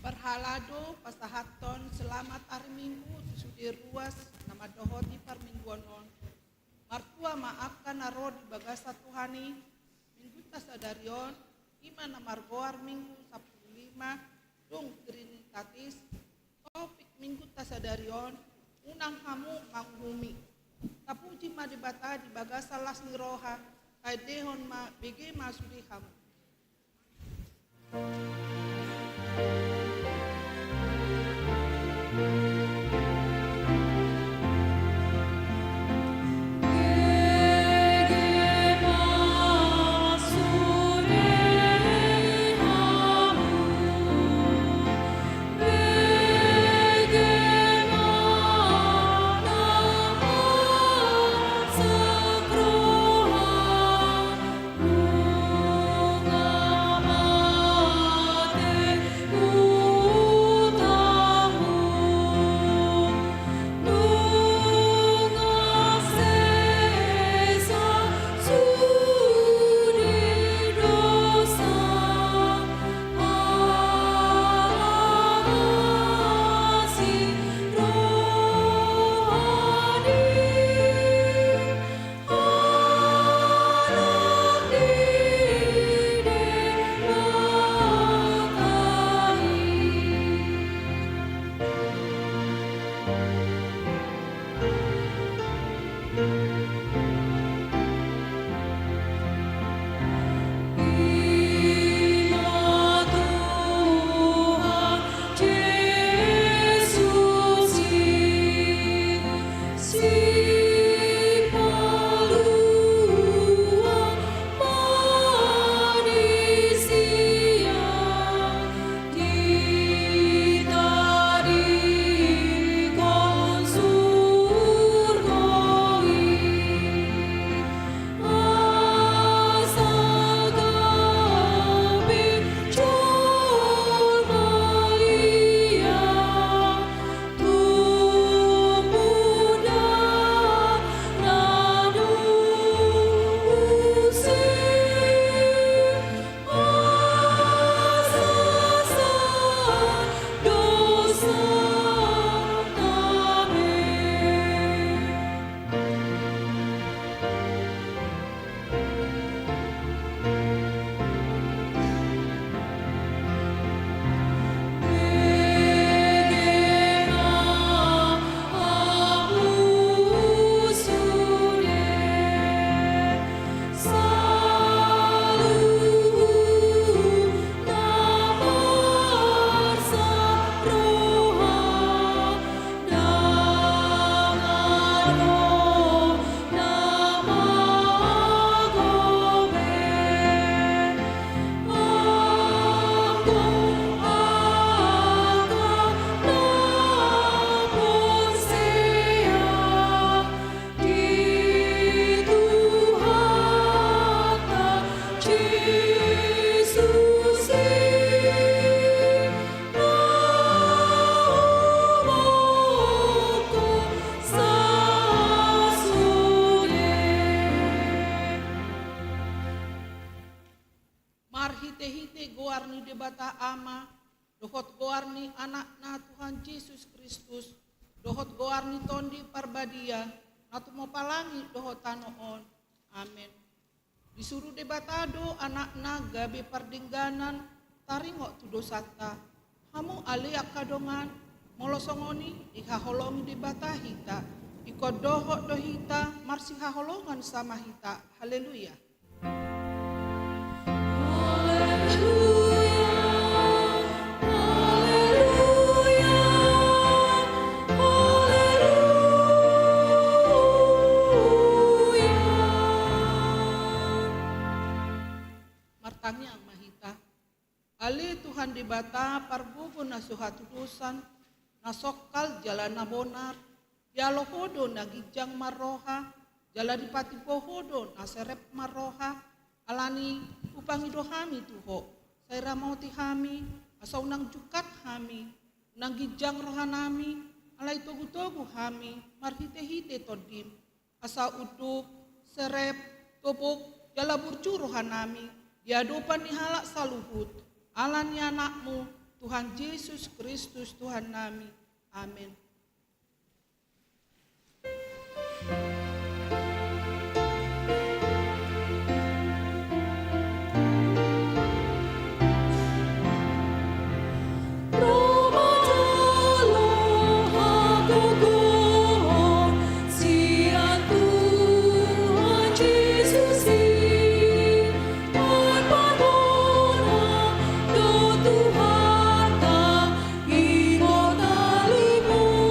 Perhalado pasahaton selamat hari Minggu sudi ruas nama dohoti parmingguan on. Martua maafkan naro di bagasa Tuhani Minggu tasadarion imana margoar Minggu 15 dong trinitatis topik Minggu tasadarion unang hamu manghumi. Tapuji ma debata di bagasa lasni roha kai dehon ma bege masudi hamu. goarni debata ama, dohot goarni anakna Tuhan Yesus Kristus, dohot goarni tondi parbadia, natu mau palangi dohot tanoon. Amin. Disuruh debatado anakna gabe pardingganan, taringok tu dosata, Hamu ali akadongan molosongoni ihaholongi di bata hita. Iko doho do hita marsi haholongan sama hita. Haleluya. Martanya mahita. Ali Tuhan di bata parbubu na suhatu dosan, na sokal jalan na bonar, yalo hodo na gijang maroha, jala di pati pohodo na serep maroha, alani upang idohami tuho, saira mauti hami, asau nang jukat hami, nang gijang rohanami, alai togu-togu hami, marhite-hite todim, asa uduk, serep, tobok, jala burcu rohanami, diadopan nihalak saluhut, alani anakmu, Tuhan Yesus Kristus Tuhan nami. Amin. Tuhan tak ingin talimu.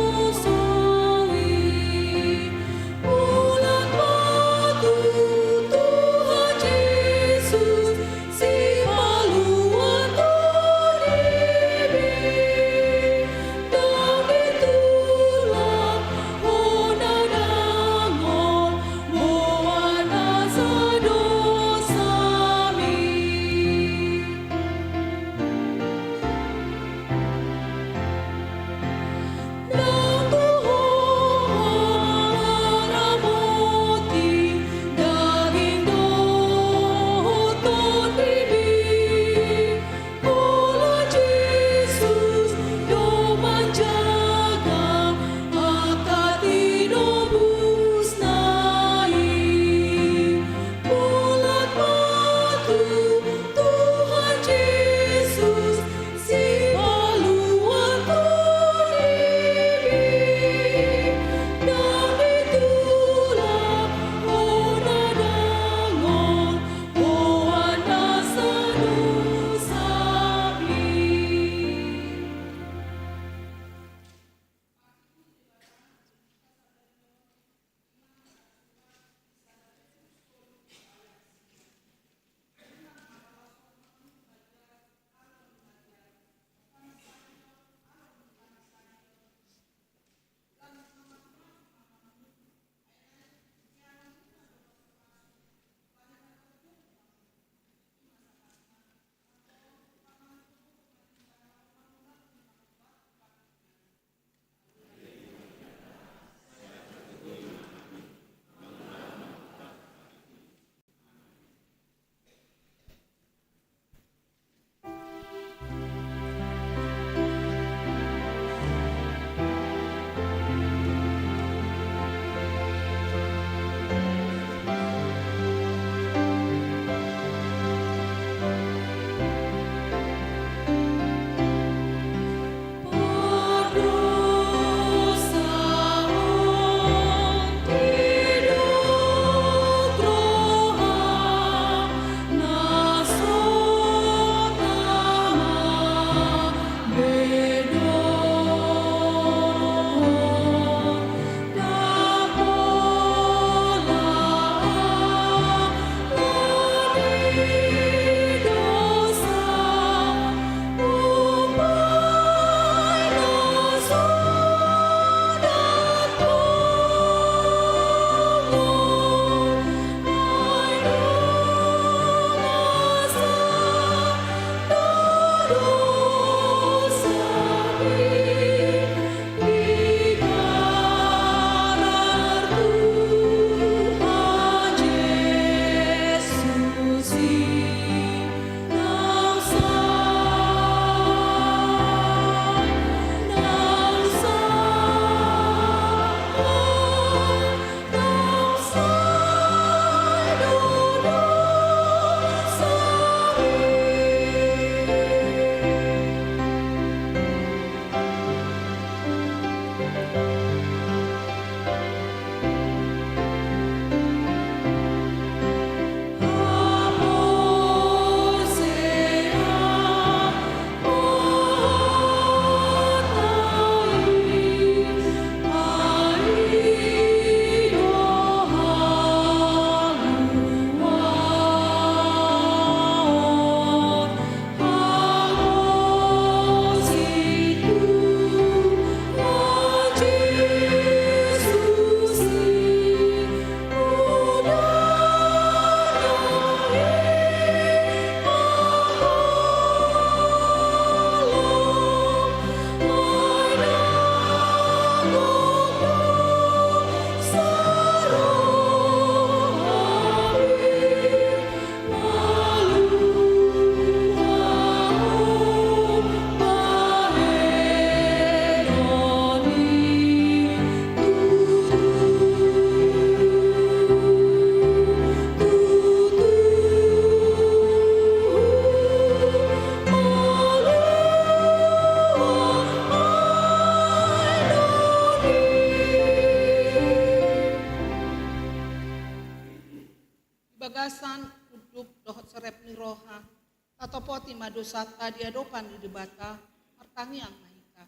Atau poti madosata diadopan di debata martangiang mahika.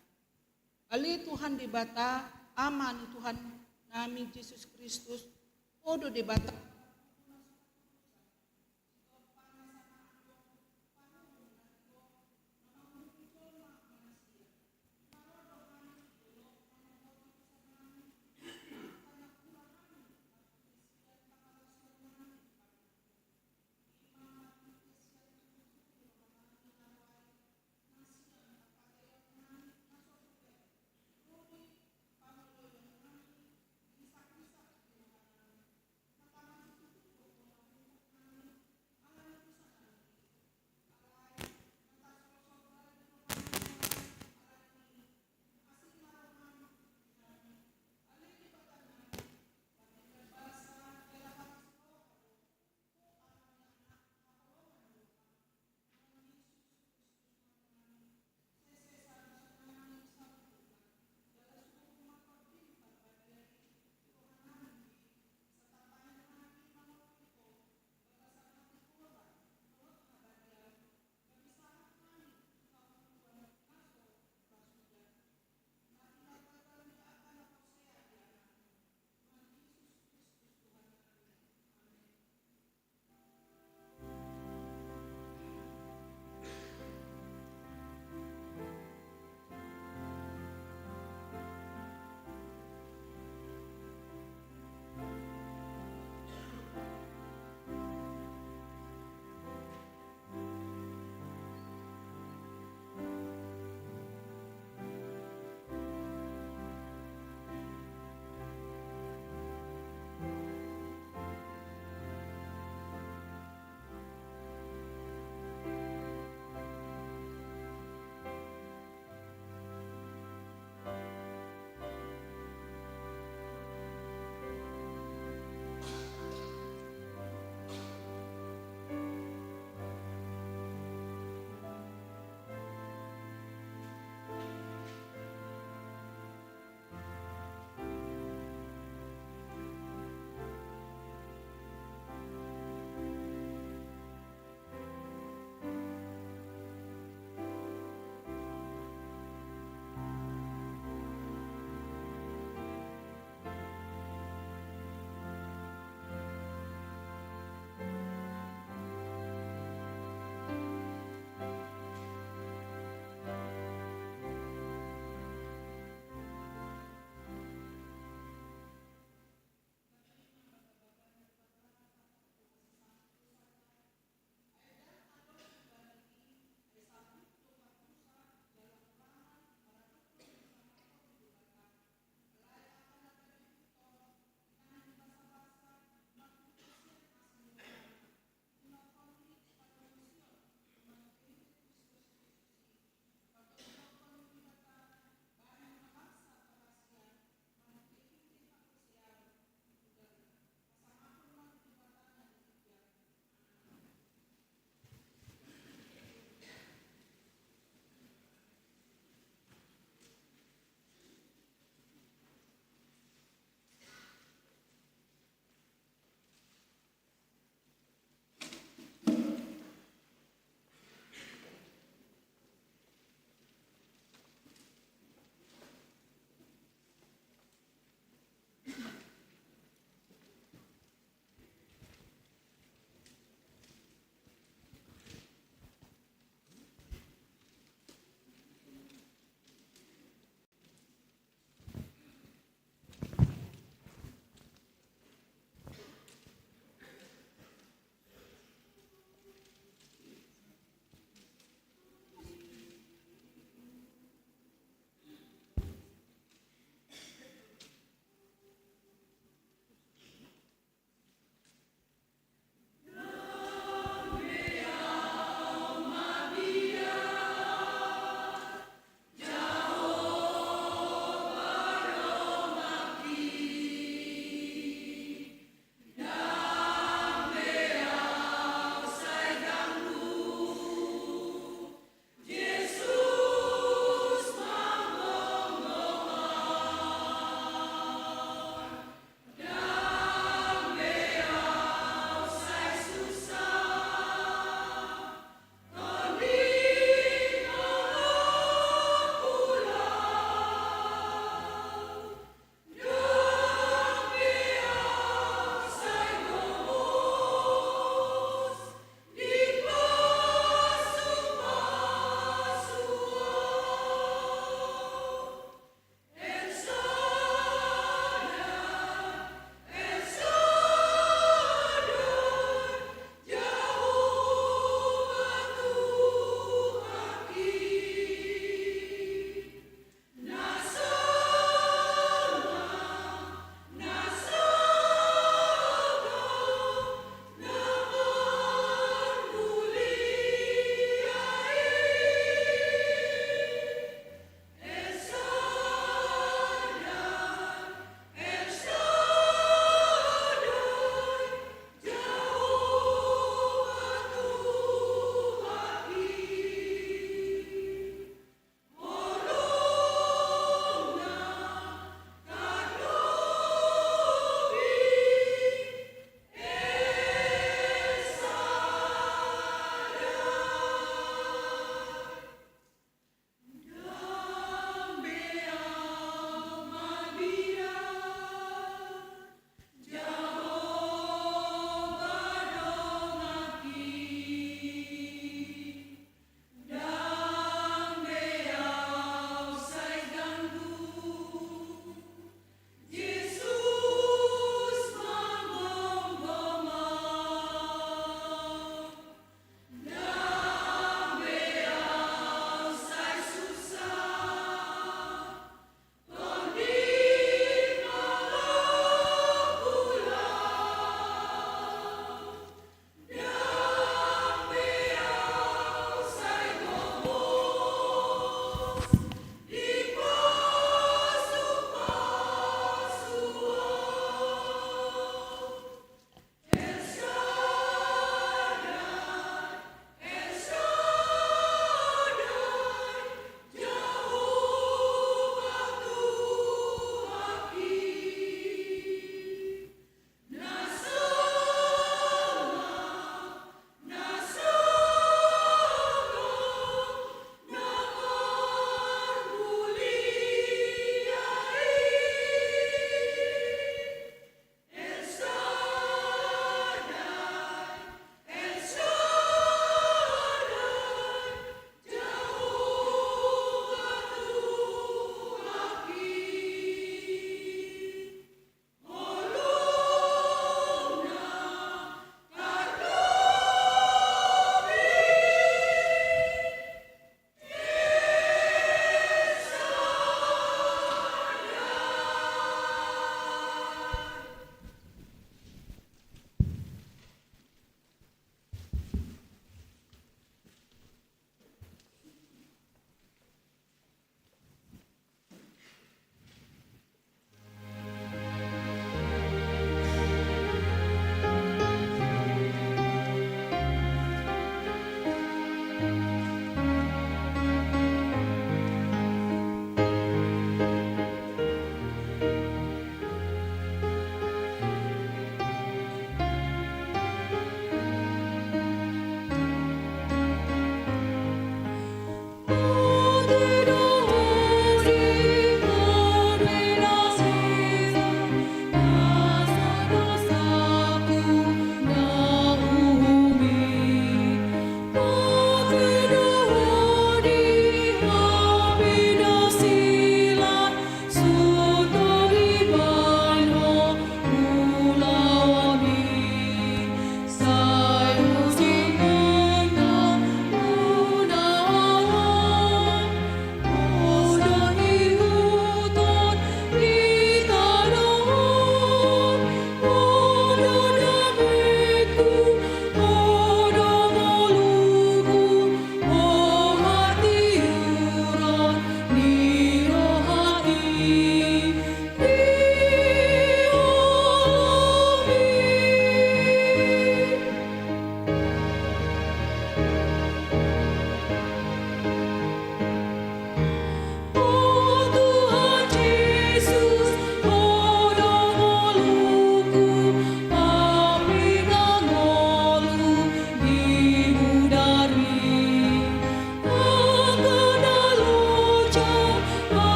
Ali Tuhan debata aman Tuhan nami Yesus Kristus podo debata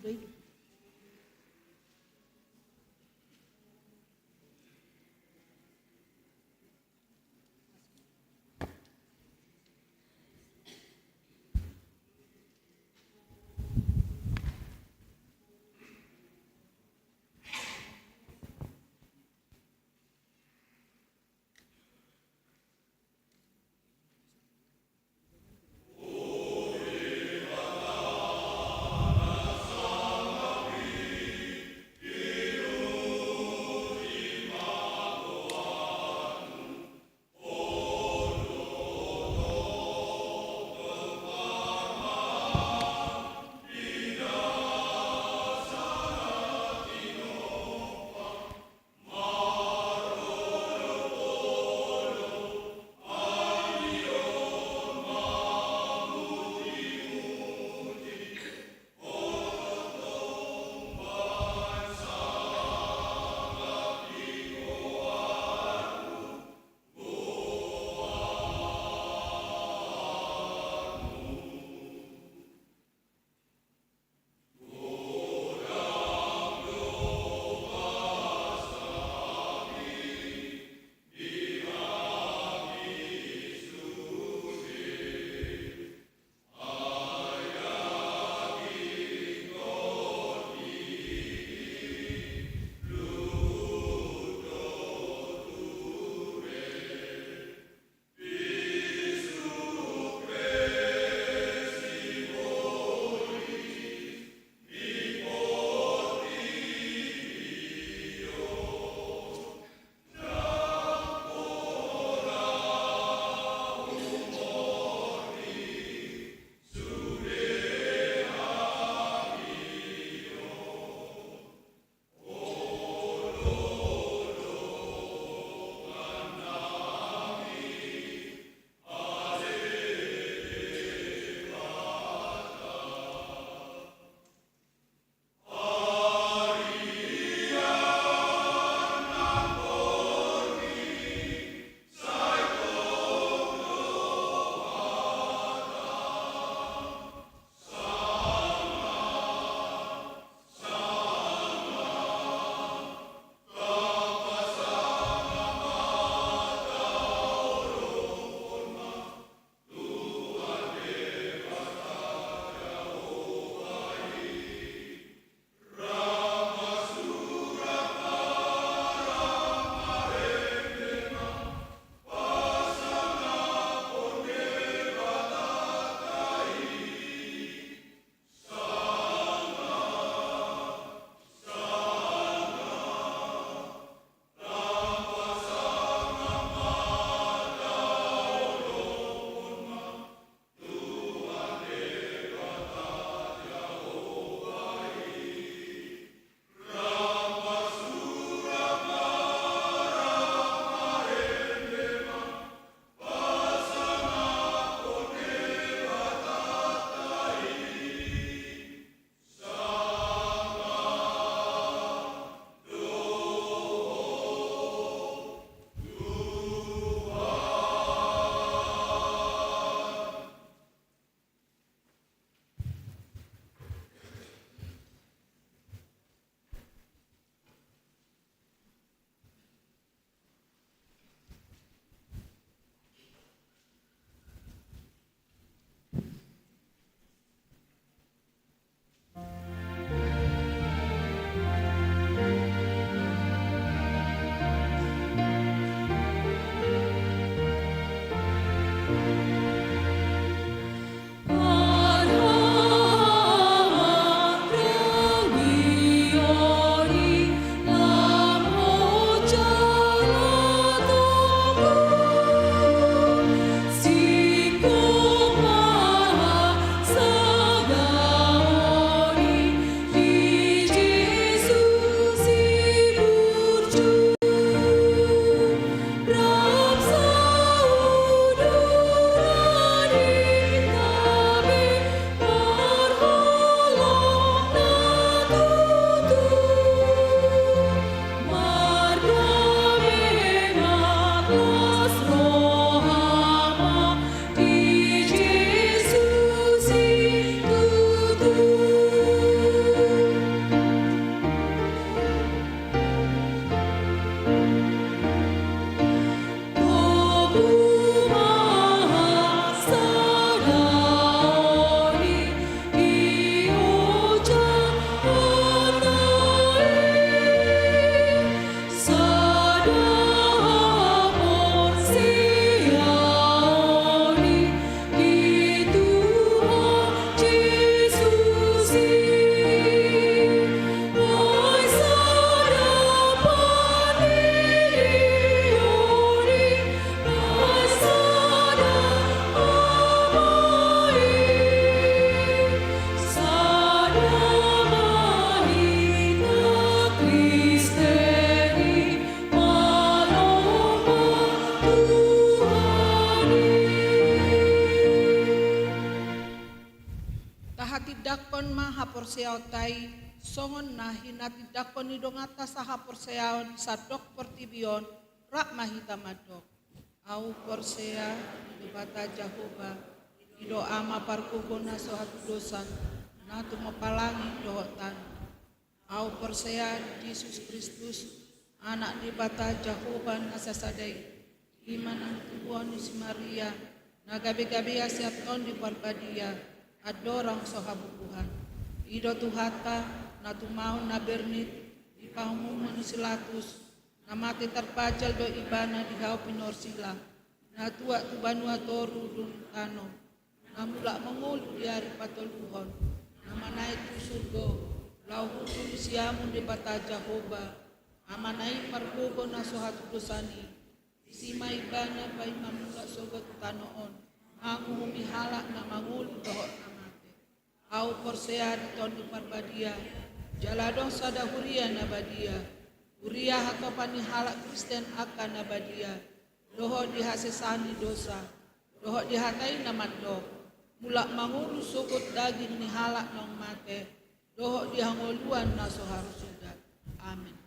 sudah hidup. tai songon na hinati dakoni dongata saha porseaon sadok portibion rak mahita madok. Au porsea dibata Jahoba ido ama parkugona sohatu dosan na tumapalangi dohotan. Au porsea Yesus Kristus anak dibata Jahoba nasasadai iman ang tubuhan ni si Maria na gabi-gabi asiaton di parbadia adorang sohabukuhan. Ido tuhata na tumaon na bernit di pangumuman ni silatus na mati terpajal do ibana di hau pinorsila na tua tubanua toru dun tano na mulak mengulu di hari patoluhon na manai tu surgo lau hutu di siamun di bata Jahoba amanai pargogo na sohatu dosani isima ibana pai mamulak sogot tanoon angu humihalak na mangulu dohot na mate. Au porsea di ton di parbadia jaladong sada huria na badia huria hatopan ni halak Kristen akan na badia dohot dihasesani dosa dohot dihatai na mandok mulak mangulu sogot daging ni halak nang mate dohot dihangoluan na soharu sudah. Amin.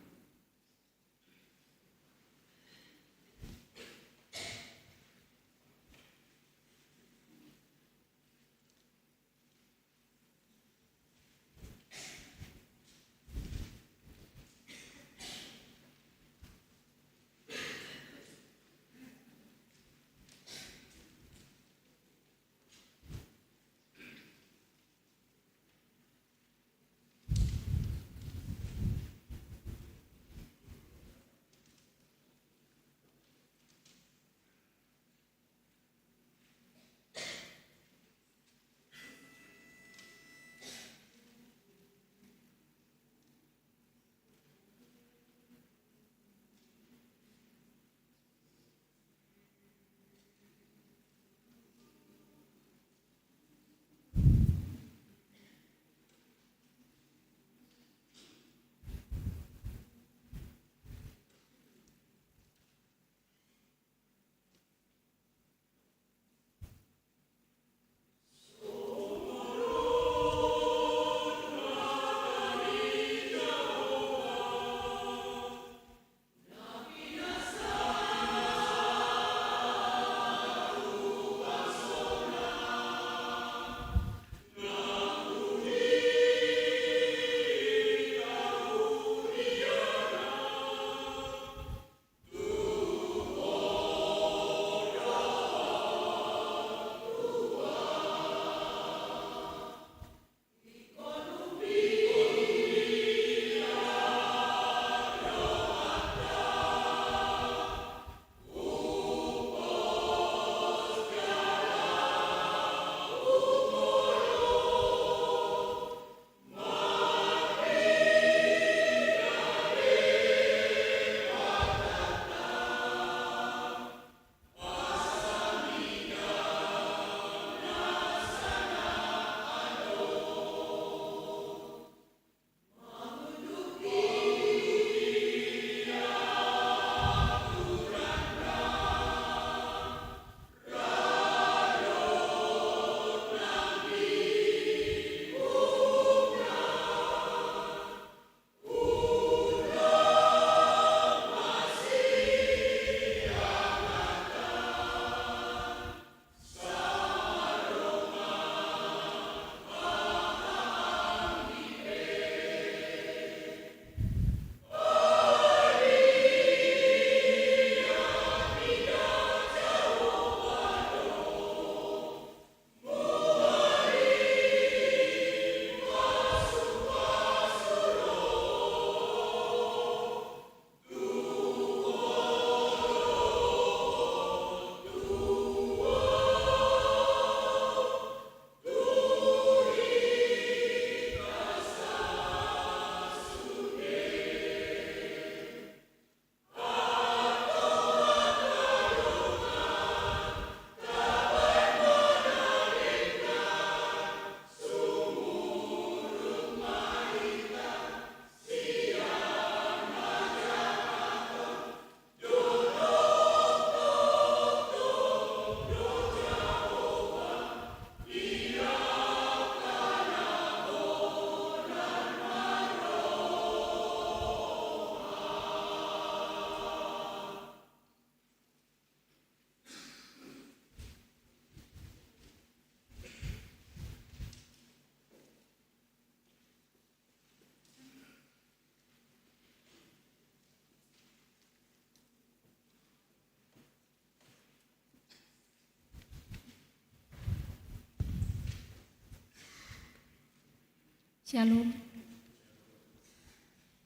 Shalom.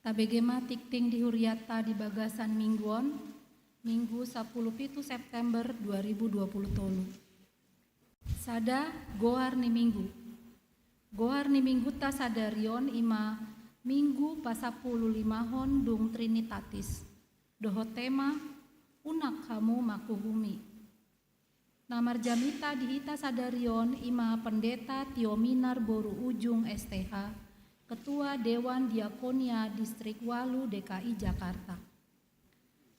Tabegema tikting di Huriata di Bagasan Mingguon, Minggu 10 September 2020 tolu. Sada gohar ni Minggu. Gohar ni Minggu ta sadarion ima Minggu pasapulu limahon dung Trinitatis. Doho tema unak kamu makuhumi. Namar jamita dihita sadarion ima pendeta Tiominar Boru Ujung STH, Ketua Dewan Diakonia Distrik Walu DKI Jakarta.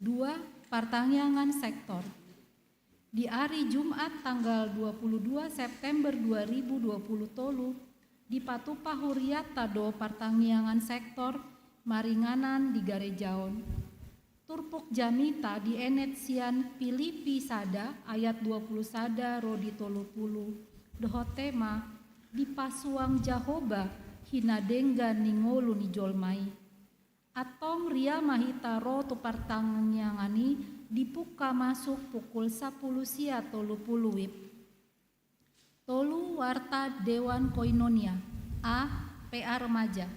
2. Partangyangan sektor. Di hari Jumat tanggal 22 September 2020 tolu, di Patupa Huriata do partangyangan sektor maringanan di Garejaon. Turpuk jamita di enet sian Filipi sada ayat 20 sada rodi tolupulu. Doho tema di pasuang Jahoba hina dengga ningolu ni jolmai. Atong ria mahita ro tu partangnyangani dipuka masuk pukul 10 sia tolupulu wib. Tolu warta Dewan Koinonia A. PA Remaja.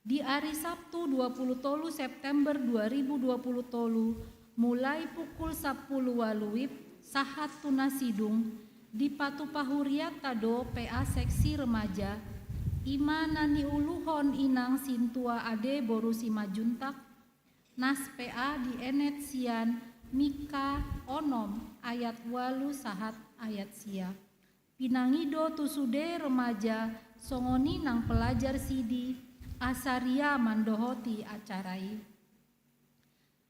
Di hari Sabtu 20 tolu September 2020 tolu, mulai pukul 10 waluwib, sahat tunasidung, di Patupa Huriata do PA Seksi Remaja, ima nani uluhon inang sintua ade boru simajuntak, nas PA di enet sian, Mika onom ayat walu sahat ayat sia. Pinangido tusude remaja, songoni nang pelajar sidi, Asaria mandohoti acarai.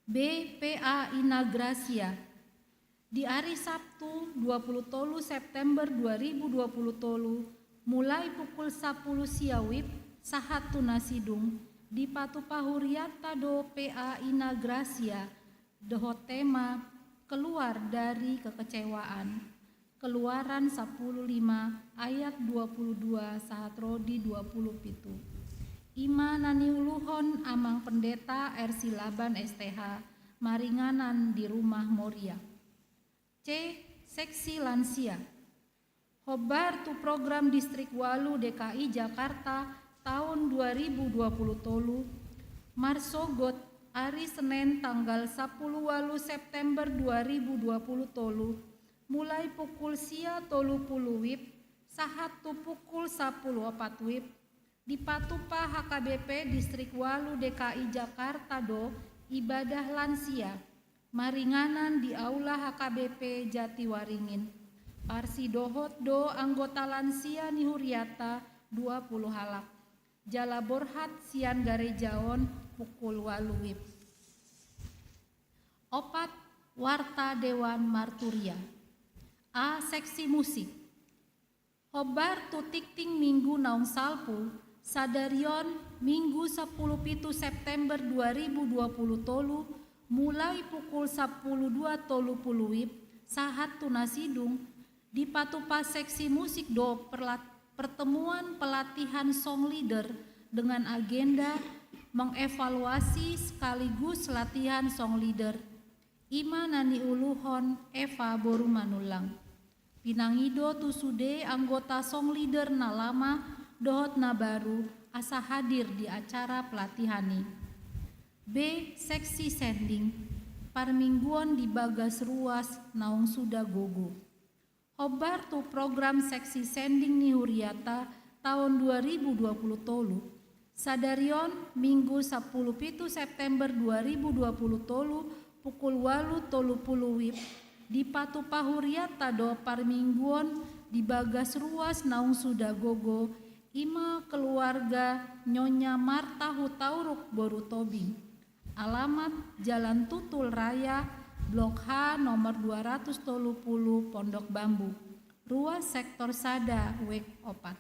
B. PA Inagrasia. Di hari Sabtu 20 tolu September 2020 tolu, mulai pukul 10 siawib, sahat tunasidung, di Patupa Huriata do PA Inagrasia, doho tema keluar dari kekecewaan. Keluaran 15 ayat 22 sahat rodi 27. Ima nani uluhon amang pendeta RC Laban STH maringanan di rumah Moria. C. Seksi lansia. Hobar tu program Distrik Walu DKI Jakarta tahun 2020 tolu. Marsogot hari Senin tanggal 10 walu September 2020 tolu. Mulai pukul sia tolu puluh wib, sahat tu pukul 10 opat wib. Di Patupa HKBP Distrik Walu DKI Jakarta do ibadah lansia maringanan di Aula HKBP Jatiwaringin. Parsi dohot do anggota lansia ni Huriata 20 halak. Jala Borhat sian Garejaon pukul waluwib. Opat warta Dewan Marturia. A. Seksi musik. Hobar tu tikting minggu naung salpu sadarion Minggu 10 September 2020 tolu, mulai pukul 12 tolu puluwib, sahat tunasidung, di Patupa Seksi Musik do pertemuan pelatihan song leader dengan agenda mengevaluasi sekaligus latihan song leader. Ima nani uluhon Eva Boru Manulang. Pinangido tusude anggota song leader nalama dohot na baru asa hadir di acara pelatihani. B. Seksi sending. Parmingguan di Bagas Ruas naung sudah gogo. Hobar tu program seksi sending ni Huriata tahun 2020 tolu. Sadarion Minggu 10 September 2020 tolu pukul 8 tolu puluwib di Patupa Huriata do Parmingguan di Bagas Ruas naung sudah gogo. Ima keluarga Nyonya Marta Hutauruk Boru Tobing. Alamat Jalan Tutul Raya, Blok H nomor 230 Pondok Bambu. Ruas Sektor Sada Wek Opat.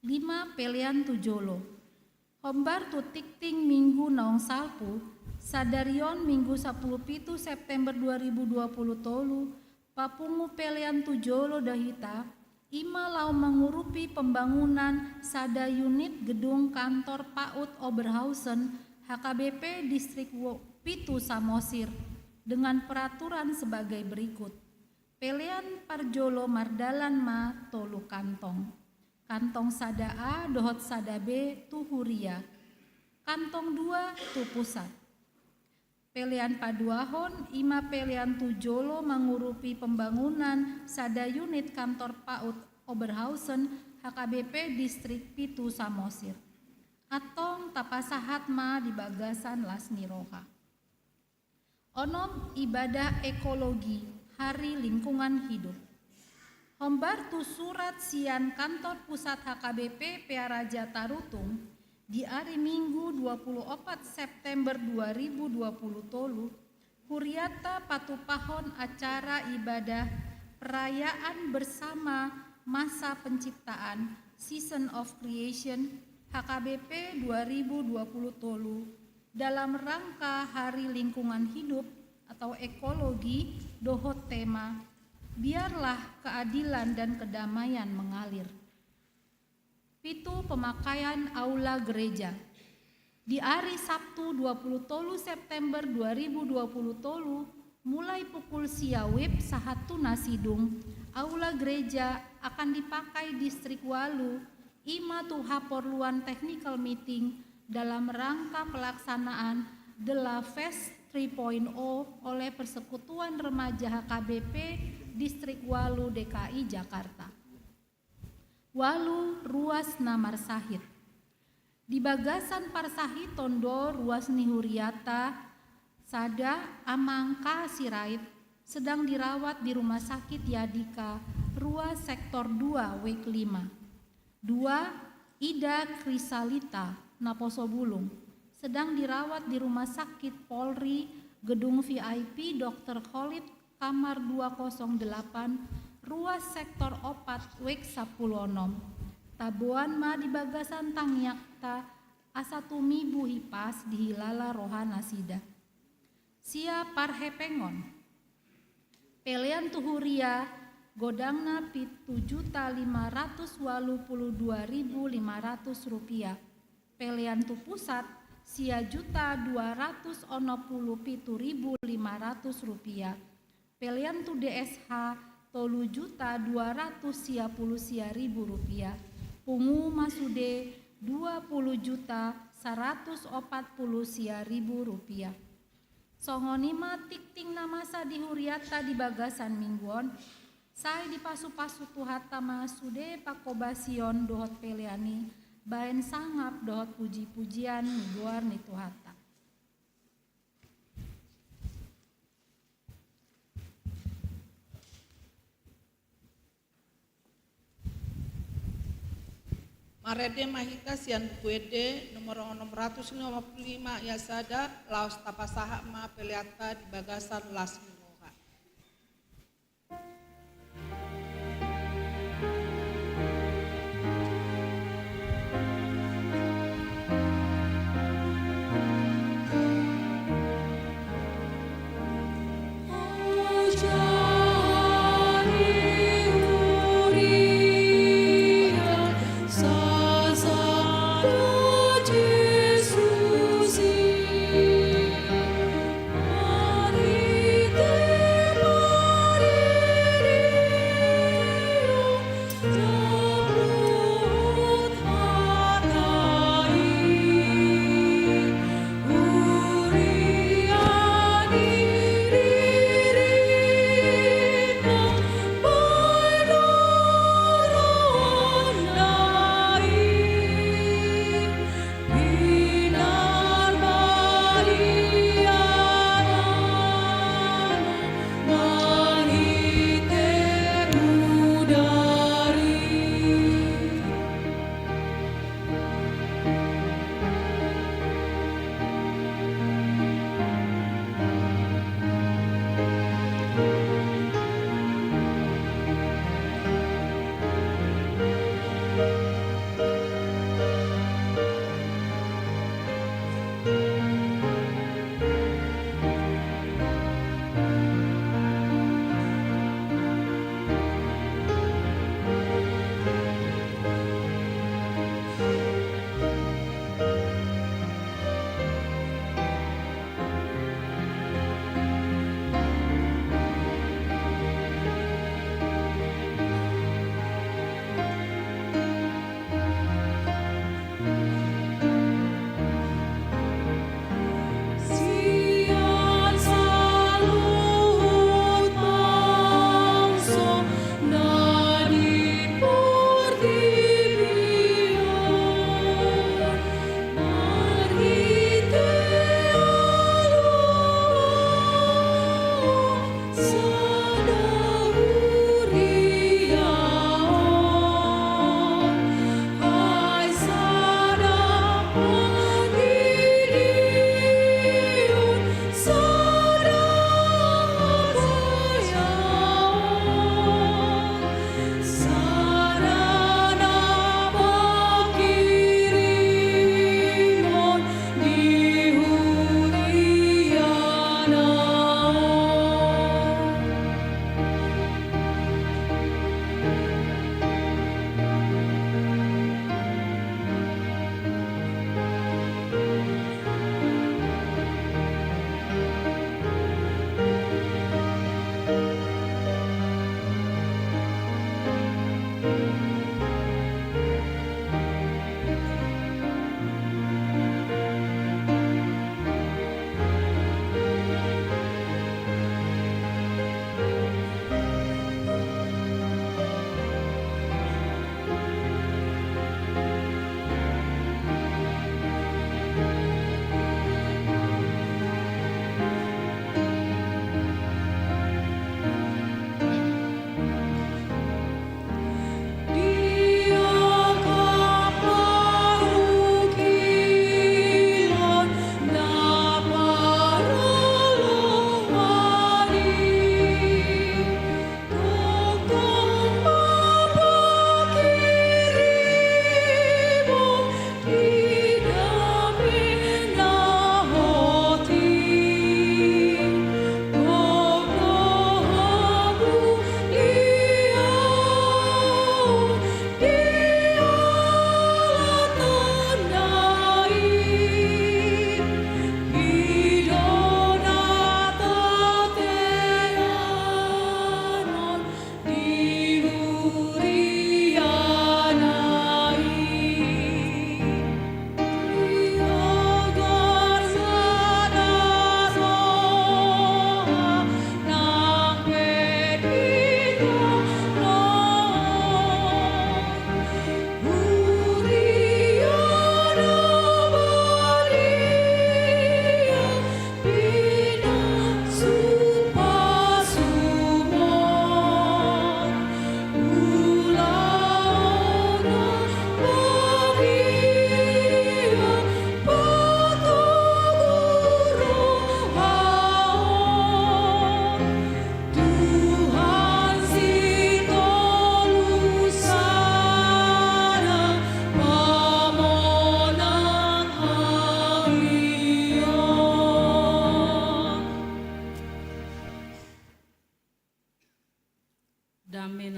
5. Pelian Tujolo. Hombar tu tikting minggu naung salpu, sadarion Minggu 10 September 2020 tolu, papungu pelian Tujolo dahita, ima lau mengurupi pembangunan sada unit gedung kantor PAUD Oberhausen HKBP Distrik Pitu Samosir dengan peraturan sebagai berikut. Pelian Parjolo Mardalan ma tolu kantong. Kantong sada A dohot sada B tu Huria. Kantong 2 tu Pusat. Pelian paduahon ima pelian tu Jolo mengurupi pembangunan sada unit kantor PAUD Oberhausen HKBP Distrik Pitu Samosir. Atong tapasahat ma di Bagasan Lasniroha. Onom ibadah ekologi Hari Lingkungan Hidup. Hombar tu surat sian kantor pusat HKBP Pearaja Tarutung di hari Minggu 24 September 2020 tolu huriata patupahon acara ibadah perayaan bersama masa penciptaan Season of Creation HKBP 2020 tolu dalam rangka Hari Lingkungan Hidup atau ekologi dohot tema biarlah keadilan dan kedamaian mengalir. Pitu pemakaian aula gereja. Di hari Sabtu 20 September 2020 tolu mulai pukul siawib sahatu nasidung aula gereja akan dipakai distrik Walu ima tu haporluan technical meeting dalam rangka pelaksanaan The La Fest 3.0 oleh Persekutuan Remaja HKBP Distrik Walu DKI Jakarta. Walu ruas Namar Sahid. Di Bagasan Parsahi Tondo ruas Nihuriata sada Amangka Sirait sedang dirawat di Rumah Sakit Yadika ruas sektor 2 Wek 5. 2 Ida Krisalita Naposo Bulung sedang dirawat di Rumah Sakit Polri Gedung VIP Dr. Khalid kamar 208 ruas sektor 4 Wek 10 Tabuan ma di Bagasan Tangyakta asatumi buhipas di Hilala Rohana Sida. Sia Parhepengon. Pelian Tuhuria godangna Rp7.582.500. Pelian tu Pusat sia Rp1.297.500. Pelian tu DSH Rp10.200.000. Pungu Masude Rp20.140.000. Songonima tikting namasa di huriata di Bagasan Mingguon. Sai di pasu-pasu tuhata Masude pakobasion dohot peliani. Baen sangap dohot puji-pujian mingguar ni tuhata. Marede Mahika Sian Buede nomor 655 Yasada Laos Tapasaha Ma Peliata di Bagasan Lasniroha. Maria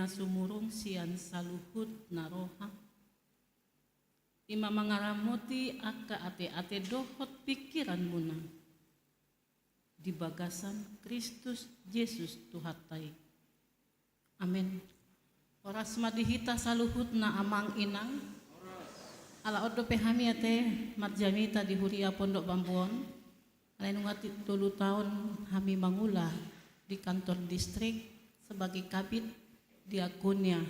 sumurung sian saluhut naroha. Ima mangaramoti aka ate-ate dohot pikiran muna. Di bagasan Kristus Yesus Tuhatai. Amin. Oras madihita saluhut na amang inang. Ala odo pehami ate marjamita di Huria Pondok Bambuon. Ala nungati 10 tahun kami mangula di kantor distrik sebagai kabit diakonia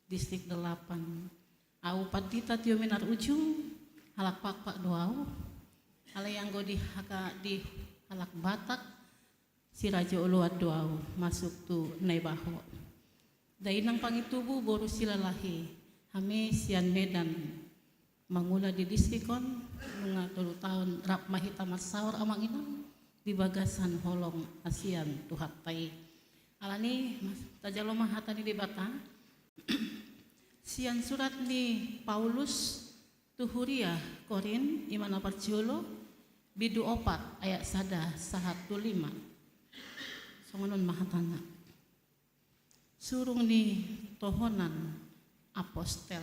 distrik 8. Au padita tio minar ujung halak pak doau. Ala yang go di halak Batak si Raja Uluat doau masuk tu Naibaho. Dainang pangitubu boru silalahi. Kami sian Medan mangula di distrikon mga 3 tahun rap mahita masaur amang inang di bagasan holong asian Tuhatai. Alani tajalo mahata ni di bata sian surat ni Paulus tuhuria Korin imana parciolo bidu 4 ayat 1-5 songonon mahatana surung ni tohonan apostel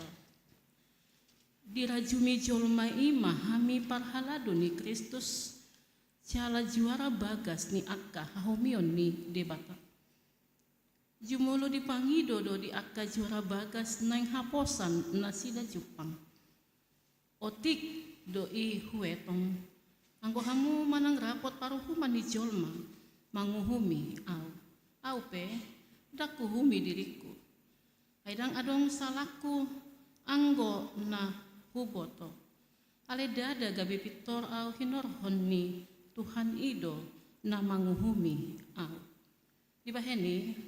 dirajumi jolma ima hami parhalado ni Kristus cala juara bagas ni akka hahomion ni debata jumolo dipangido do di akka juara bagas nang haposan nasida Jepang otik doi huetong anggo hamu manang rapot paruhuman ni jolma manguhumi au pe dakuhumi diriku aidang adong salaku anggo na huboto ale dada gabe pitor au hinor honni Tuhan ido na manguhumi au dibaheni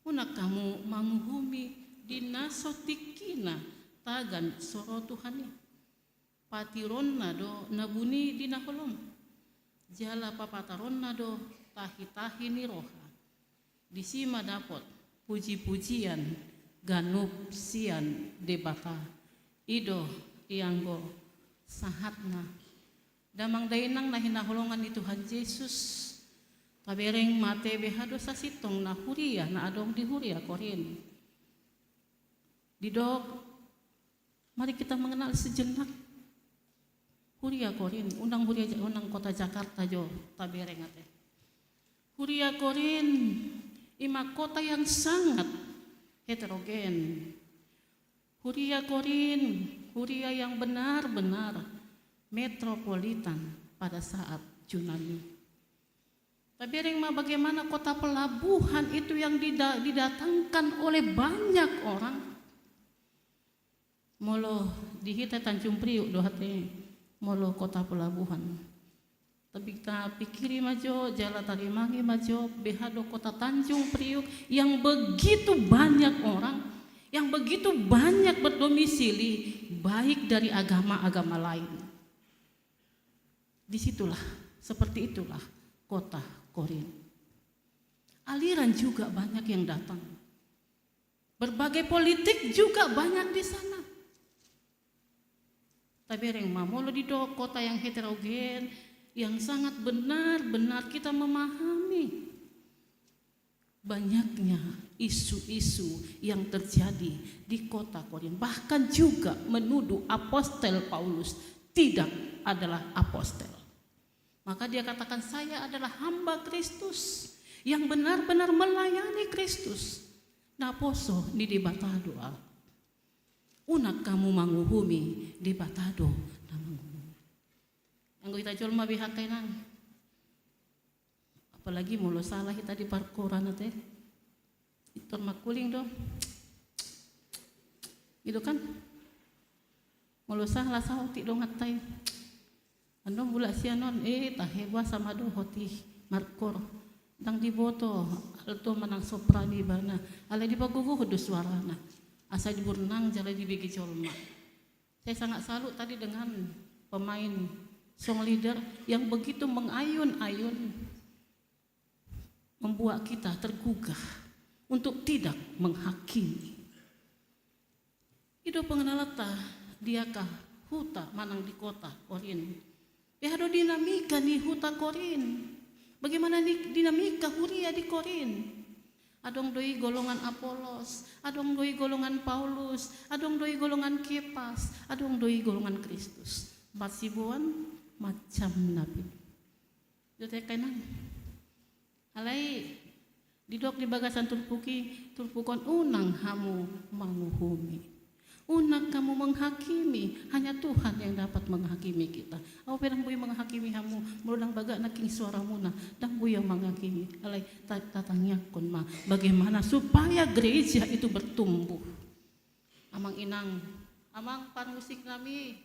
unak kamu manguhumi dinasotikina tagan soro Tuhani patironna do nabuni dina holom jala papataronna do tahi-tahi ni roha disima dapot puji-pujian ganup sian debata ido ianggo sahatna damang dainang nahinaholongan ni Tuhan Yesus kabereng mate behado sa sitong na Huria na adong di Huria Korin didok mari kita mengenal sejenak Huria Korin unang Huria unang kota Jakarta jo tabereng ate Huria Korin ima kota yang sangat heterogen. Huria Korin, Huria yang benar-benar metropolitan pada saat Yunani. Tapi bagaimana kota pelabuhan itu yang didatangkan oleh banyak orang. Molo dihita Tanjung Priuk dohate, molo kota pelabuhan. Tapi kita pikiri majo, Jala Tarimangi majo, behado kota Tanjung Priuk yang begitu banyak orang, yang begitu banyak berdomisili, baik dari agama-agama lain. Disitulah, seperti itulah kota Korin. Aliran juga banyak yang datang. Berbagai politik juga banyak di sana. Tapi yang mamolo di kota yang heterogen, yang sangat benar-benar kita memahami banyaknya isu-isu yang terjadi di kota Korin, bahkan juga menuduh apostel Paulus tidak adalah apostel. Maka dia katakan saya adalah hamba Kristus yang benar-benar melayani Kristus. Naposo di debatado unak kamu manguhumi debatado anggo kita jolma bihak kainan apalagi mulo salah kita di parkoran teh itor makuling do gitu kan mulo salah sauti dong atai andong bula sianon taheba sama do hoti markor dang diboto alto manang soprani bana ala di bagugu hudu suarana asa di burnang jala di bigi jolma. Saya sangat salut tadi dengan pemain song leader yang begitu mengayun-ayun membuat kita tergugah untuk tidak menghakimi. Itu pengenalata diakah huta manang di kota Korin. Ada dinamika di huta Korin. Bagaimana dinamika Huria di Korin? adong doi golongan Apolos, adong doi golongan Paulus, adong doi golongan Kepas, adong doi golongan Kristus. 4.000-an macam nabi. Jote kainang. Alai didok di bagasan tulpukon unang hamu manguhumi. Unang kamu menghakimi, hanya Tuhan yang dapat menghakimi kita. Aku pedang buya menghakimi hamu, muludang baga naking suara muna, dang buya menghakimi. Alay tatangnya kon ma, bagaimana supaya gereja itu bertumbuh. Amang inang, amang panmusik nami,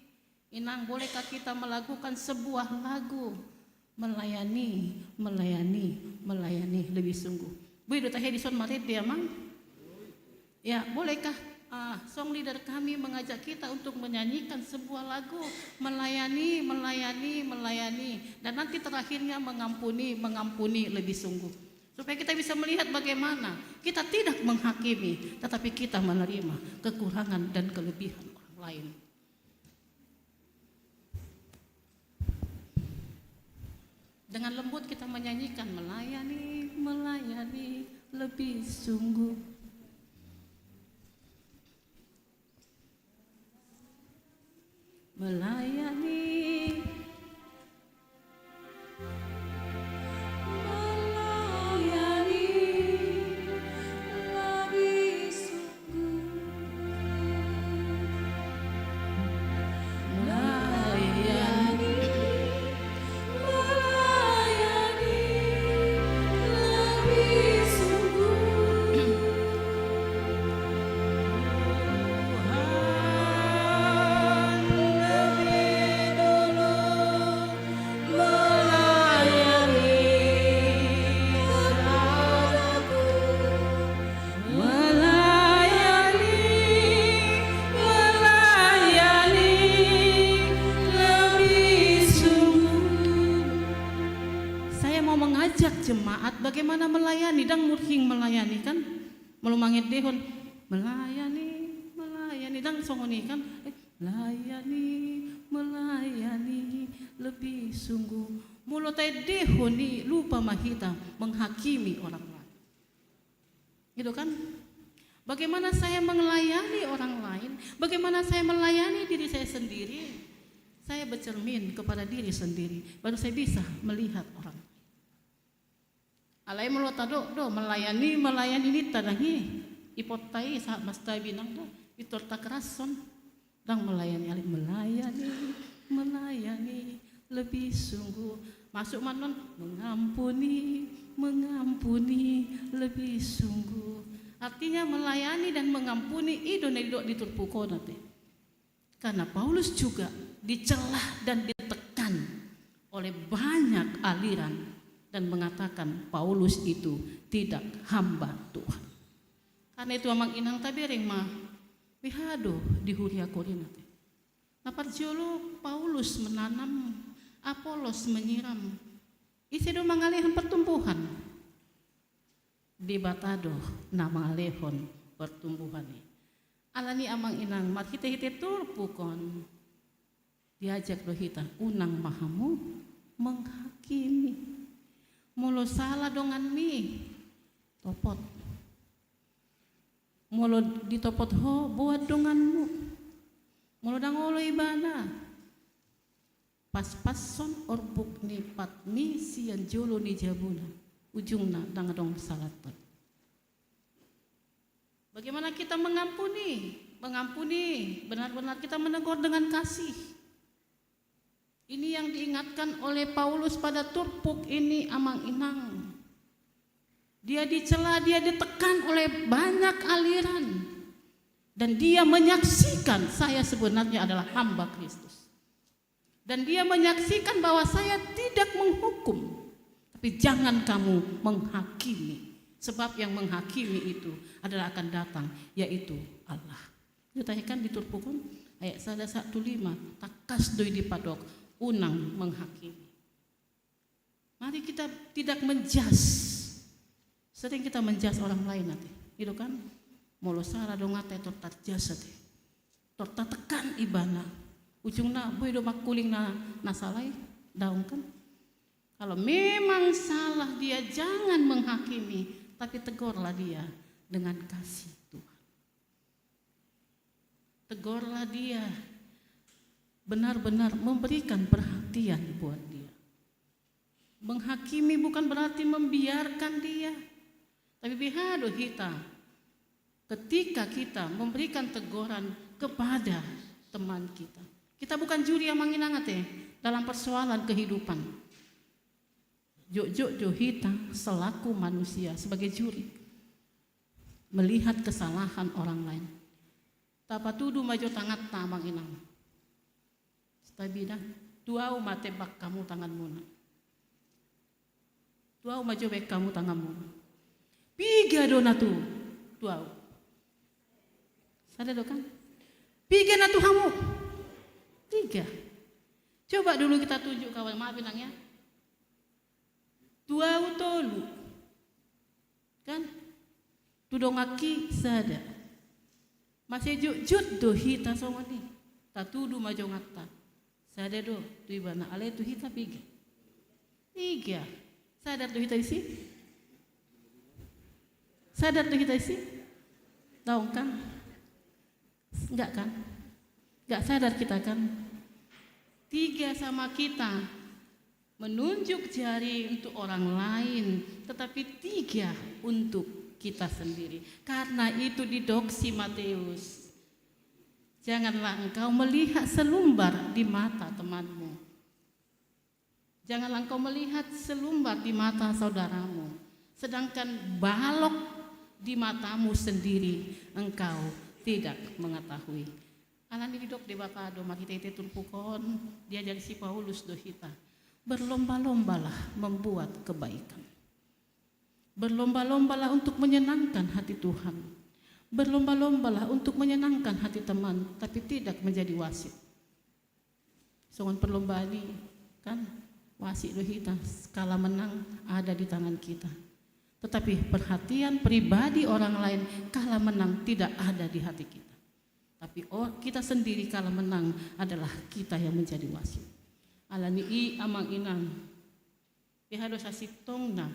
inang bolehkah kita melakukan sebuah lagu melayani lebih sungguh. Buya dotah di son marit dia mang. Ya bolehkah? Song leader kami mengajak kita untuk menyanyikan sebuah lagu melayani, dan nanti terakhirnya mengampuni lebih sungguh, supaya kita bisa melihat bagaimana kita tidak menghakimi, tetapi kita menerima kekurangan dan kelebihan orang lain. Dengan lembut kita menyanyikan melayani lebih sungguh. Melayani lebih sungguh. Melayani lebih sungguh. Jemaat bagaimana melayani dan murhing melayani kan melumangit dehon melayani dan songoni kan melayani lebih sungguh mulotai dehon ni lupa mahita menghakimi orang lain gitu kan. Bagaimana saya melayani orang lain, bagaimana saya melayani diri saya sendiri, saya bercermin kepada diri sendiri baru saya bisa melihat orang. Alai melota do melayani ini tadangi ipotai saat mastai binang do itorta kerason dang melayani lebih sungguh masuk manon mengampuni lebih sungguh. Artinya melayani dan mengampuni itu nedok diturpuko nanti. Karena Paulus juga dicelah dan ditekan oleh banyak aliran dan mengatakan Paulus itu tidak hamba Tuhan. Karena itu amang inang tabering mah bihado di Huria Korina. Napat jolo Paulus menanam, Apolos menyiram. Isi do mangalihan pertumbuhan. Di batado nama alehon pertumbuhan ini. Alani amang inang mat hite turpukon. Diajak dohita unang mahamu menghakimi. Mulo salah dongan mi topot mulo ditopot ho buat donganmu mulo dangolo ibana pas-pason orbuk ni patmi sian jolo ni jabuna ujungna dangadong salatan. Bagaimana kita mengampuni benar-benar kita menegur dengan kasih. Ini yang diingatkan oleh Paulus pada Turpuk ini amang inang. Dia dicela, dia ditekan oleh banyak aliran. Dan dia menyaksikan saya sebenarnya adalah hamba Kristus. Dan dia menyaksikan bahwa saya tidak menghukum. Tapi jangan kamu menghakimi. Sebab yang menghakimi itu adalah akan datang, yaitu Allah. Ditanyakan di Turpukun ayat 1:15, takas doi di padok. Unang menghakimi. Mari kita tidak menjas. Sering kita menjas orang lain nanti, gitu kan? Molo salah dong ate tortat jasa teh. Tortat tekan ibana. Ujungna boy do makuling na salai daun kan? Kalau memang salah dia jangan menghakimi, tapi tegurlah dia dengan kasih Tuhan. Tegurlah dia, benar-benar memberikan perhatian buat dia. Menghakimi bukan berarti membiarkan dia, tapi bihado kita ketika kita memberikan teguran kepada teman kita. Kita bukan juri yang mengingat dalam persoalan kehidupan. Jo kita selaku manusia sebagai juri melihat kesalahan orang lain. Tapatudu maju tangat tamang inang. Stabida, tuau matebak kamu tanganmu. Tuau maju bek kamu tanganmu. Piga dona tu, tuau. Sadar kan? Piga na tuhamu. 3. Coba dulu kita tunjuk kawan, maafin nang ya. Tuau tolu. Kan? Tudongaki sada. Masih jut do hita sama ni. Tatudu maju ngata. Sada do tu ibana ale tu hita 3. 3. Sadar tu hita isi? Sadar tu hita isi? Tahu kan? Enggak kan? Enggak sadar kita kan? 3 sama kita menunjuk jari untuk orang lain, tetapi 3 untuk kita sendiri. Karena itu di Doksi Matius, janganlah engkau melihat selumbar di mata temanmu. Janganlah engkau melihat selumbar di mata saudaramu, sedangkan balok di matamu sendiri engkau tidak mengetahui. Alani didok de bapa do makita ite tulpukon, dia jadi si Paulus do hita. Berlomba-lombalah membuat kebaikan. Berlomba-lombalah untuk menyenangkan hati Tuhan. Berlomba-lombalah untuk menyenangkan hati teman, tapi tidak menjadi wasit. Soal perlombaan ini kan wasit do hita, skala menang ada di tangan kita. Tetapi perhatian pribadi orang lain kala menang tidak ada di hati kita. Tapi kita sendiri kala menang adalah kita yang menjadi wasit. Alani i amang inang. Pihado sasitongna.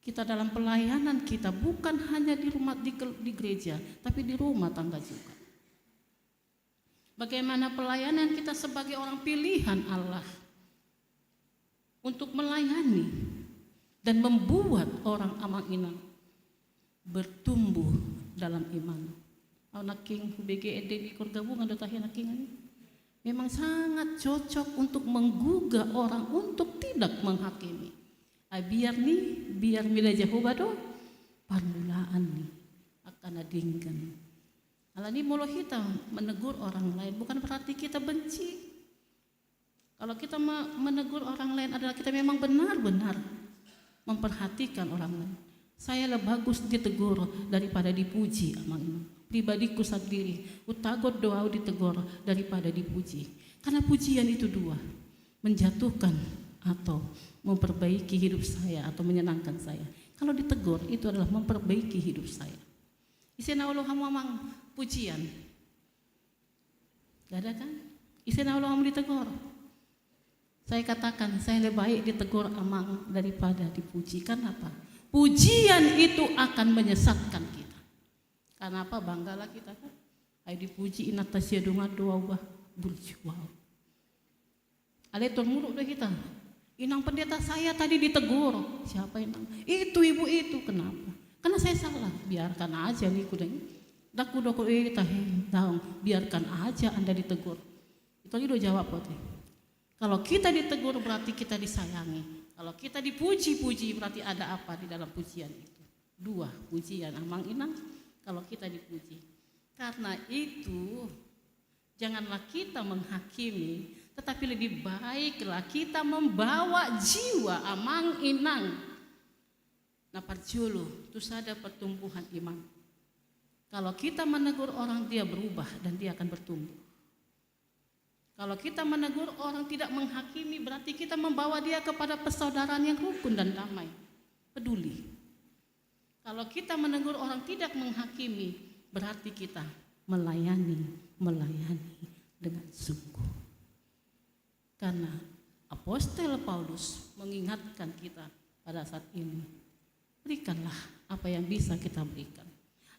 Kita dalam pelayanan kita bukan hanya di rumah di gereja, tapi di rumah tangga juga. Bagaimana pelayanan kita sebagai orang pilihan Allah untuk melayani dan membuat orang amang inang bertumbuh dalam iman. Anak king BGED di gabungan dotahin king ini memang sangat cocok untuk menggugah orang untuk tidak menghakimi. Biar mila Jehovah do permulaan nih akan adingkan. Alani molo kita menegur orang lain bukan berarti kita benci. Kalau kita menegur orang lain adalah kita memang benar-benar memperhatikan orang lain. Saya lebih bagus ditegur daripada dipuji amang. Pribadiku sendiri, utagot doa ditegur daripada dipuji. Karena pujian itu 2, menjatuhkan atau memperbaiki hidup saya atau menyenangkan saya. Kalau ditegur itu adalah memperbaiki hidup saya. Isena Allah amang pujian. Gak ada kan? Isena Allah amang ditegur. Saya katakan saya lebih baik ditegur amang daripada dipuji. Kenapa? Pujian itu akan menyesatkan kita. Karena apa? Banggalah kita kan. Ayo dipuji inatasya dunga doa ubah wow. Ale muruk deh kita. Inang pendeta saya tadi ditegur. Siapa inang? Itu ibu itu. Kenapa? Karena saya salah. Biarkan aja nih kudanya. Daku doko biarkan aja Anda ditegur. Itu aja udah jawab kok. Kalau kita ditegur berarti kita disayangi. Kalau kita dipuji-puji berarti ada apa di dalam pujian itu? 2 pujian amang inang. Kalau kita dipuji. Karena itu janganlah kita menghakimi, tetapi lebih baiklah kita membawa jiwa amang inang. Nah parjulu itu ada pertumbuhan iman. Kalau kita menegur orang dia berubah dan dia akan bertumbuh. Kalau kita menegur orang tidak menghakimi berarti kita membawa dia kepada persaudaraan yang rukun dan damai, peduli. Kalau kita menegur orang tidak menghakimi, berarti kita melayani dengan sungguh. Karena Apostel Paulus mengingatkan kita pada saat ini, berikanlah apa yang bisa kita berikan.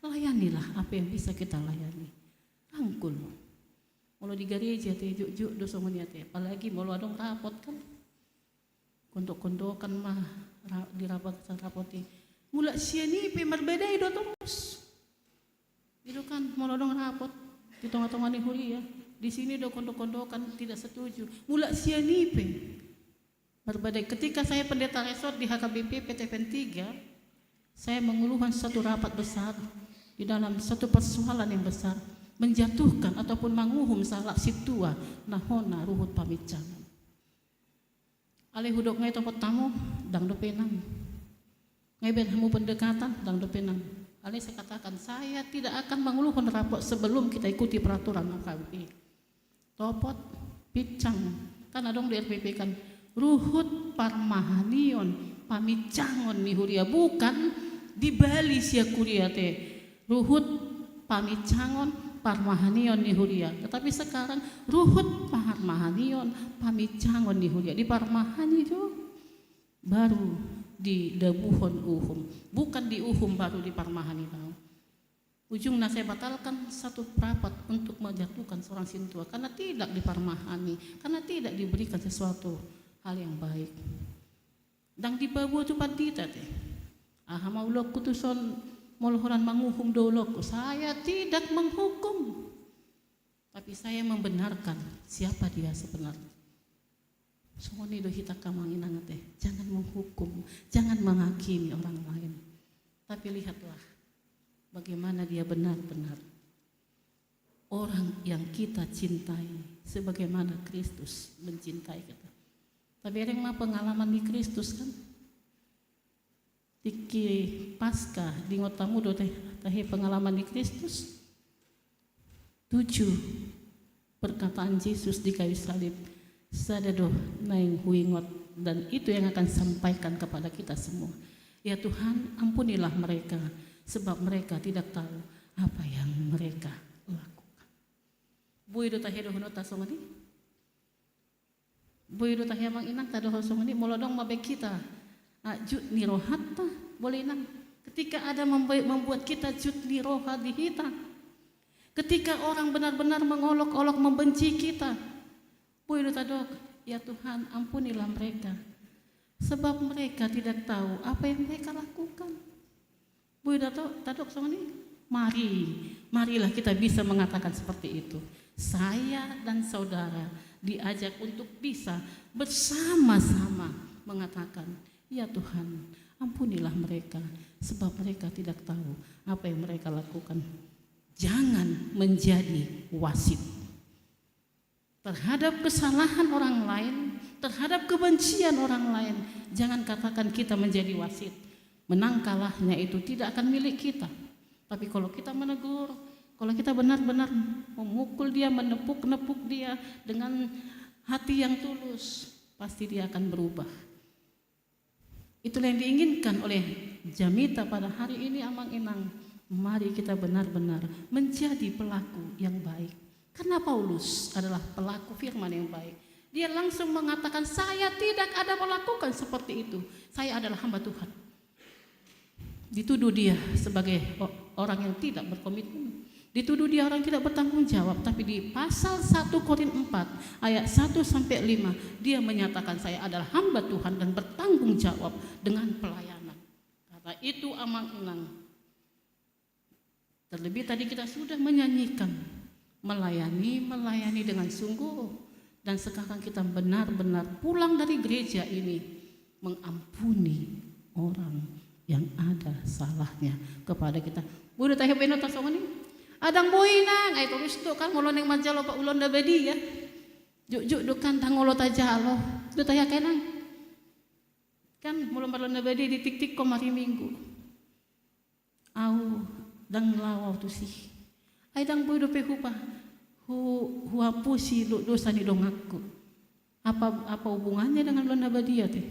Layanilah apa yang bisa kita layani. Rangkul. Kalau di gereja teh juk dosa mania teh, apalagi mau adong rapot kan. Kondok-kondokan mah dirabakan rapoti. Mula siani pe berbeda itu terus. Itu kan mau adong rapot di tengah-tengah ni huri ya. Di sini do kondok-kondokan tidak setuju. Mula siani pe berbeda. Ketika saya pendeta resort di HKBP PTPN 3, saya mengeluhkan satu rapat besar di dalam satu persoalan yang besar, menjatuhkan ataupun manguhum salah situa nahona ruhut pamicangan. Ale hudok ngai tempat tamu dang dopenang. Ngai ben hamu pendekatan dang dopenang. Ale saya katakan saya tidak akan mengeluhkan rapot sebelum kita ikuti peraturan HKBP. Topot picang kan adong di RPP kan ruhut parmahanion pamicangon mihuria, bukan di Bali sia kuria teh ruhut pamicangon parmahanion ni huria, tetapi sekarang ruhut parmahanion pamicangon ni huria. Di parmahani itu baru di debuhon uhum, bukan di uhum baru di parmahani tahu. Ujungnya saya batalkan satu rapat untuk menjatuhkan seorang sintua karena tidak diparmahani, karena tidak diberikan sesuatu hal yang baik. Dan di babu tu patita teh. Maulok kutuson molhoran manguhum dolok. Saya tidak menghukum, tapi saya membenarkan siapa dia sebenarnya. Semua ini do hita kamanginang teh. Jangan menghukum, jangan menghakimi orang lain. Tapi lihatlah bagaimana dia benar-benar orang yang kita cintai, sebagaimana Kristus mencintai kita. Tapi ada yang mah pengalaman di Kristus kan? Tiki Paskah di ngotamu do teh pengalaman di Kristus. 7 perkataan Yesus di kayu salib sadado naing huingot, dan itu yang akan sampaikan kepada kita semua. Ya Tuhan, ampunilah mereka sebab mereka tidak tahu apa yang mereka lakukan. Bui do tah do honota songani. Bui do tah mang inang tado songani molodong mabe kita. Jut nirohatta boleh nang ketika ada membuat kita jut niroha di kita, ketika orang benar-benar mengolok-olok membenci kita, boleh tadok ya Tuhan ampunilah mereka sebab mereka tidak tahu apa yang mereka lakukan. Boleh tadok sama ini, marilah kita bisa mengatakan seperti itu. Saya dan saudara diajak untuk bisa bersama-sama mengatakan, ya Tuhan, ampunilah mereka sebab mereka tidak tahu apa yang mereka lakukan. Jangan menjadi wasit terhadap kesalahan orang lain, terhadap kebencian orang lain. Jangan katakan kita menjadi wasit. Menang kalahnya itu tidak akan milik kita. Tapi kalau kita menegur, kalau kita benar-benar memukul dia, menepuk-nepuk dia dengan hati yang tulus, pasti dia akan berubah. Itulah yang diinginkan oleh Jamita pada hari ini, Amang Inang. Mari kita benar-benar menjadi pelaku yang baik. Karena Paulus adalah pelaku firman yang baik. Dia langsung mengatakan, saya tidak ada melakukan seperti itu. Saya adalah hamba Tuhan. Dituduh dia sebagai orang yang tidak berkomitmen. Dituduh dia orang yang tidak bertanggung jawab. Tapi di pasal 1 Korintus 4 ayat 1-5 dia menyatakan saya adalah hamba Tuhan dan bertanggung jawab dengan pelayanan. Kata itu Amang Inang. Terlebih tadi kita sudah menyanyikan melayani dengan sungguh, dan sekarang kita benar-benar pulang dari gereja ini mengampuni orang yang ada salahnya kepada kita. Udah tanya beno tasongan ini. Adang boy nang, ay tulis tu kan ngolon yang majalo pa ulon da bedi ya. Juk dukan tangolo tajalo. Do tanya kenang. Kan mulon balon da bedi di tik-tik ko mari minggu. Au dang lawaw tu sih. Ay dang boy do pe hupa. Hu hapusi dosa ni dongakku. Apa hubungannya dengan ulon da bedi ya teh?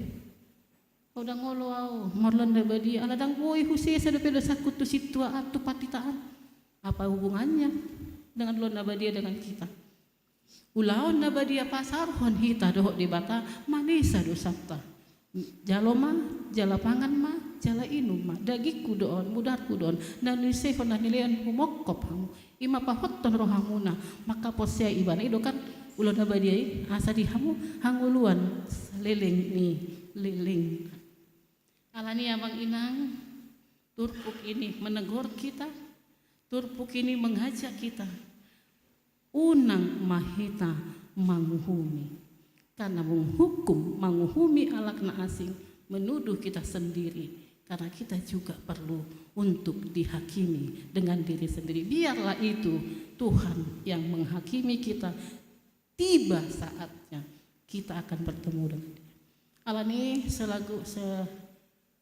Au dang ngolo au marlon da bedi ala dang boy husi sa do pe dosa kutu situa atu patitaan. Apa hubungannya dengan ulun nabadia dengan kita? Ulaon nabadia pasar hon hita dohok di bata manisa dosapta jaloma jala pangan ma jala inu ma dagiku doon mudarku doon dan nisefon dan nilian humokop hamu ima pahotton rohamuna maka posya ibana ido kan ulun abadiai asa di hamu hanguluan leleng ni leleng alani abang inang turpuk ini menegur kita, turpuk ini mengajak kita unang mahita manguhumi karena menghukum manguhumi alakna asing menuduh kita sendiri karena kita juga perlu untuk dihakimi dengan diri sendiri. Biarlah itu Tuhan yang menghakimi kita, tiba saatnya kita akan bertemu dengan Dia. Alani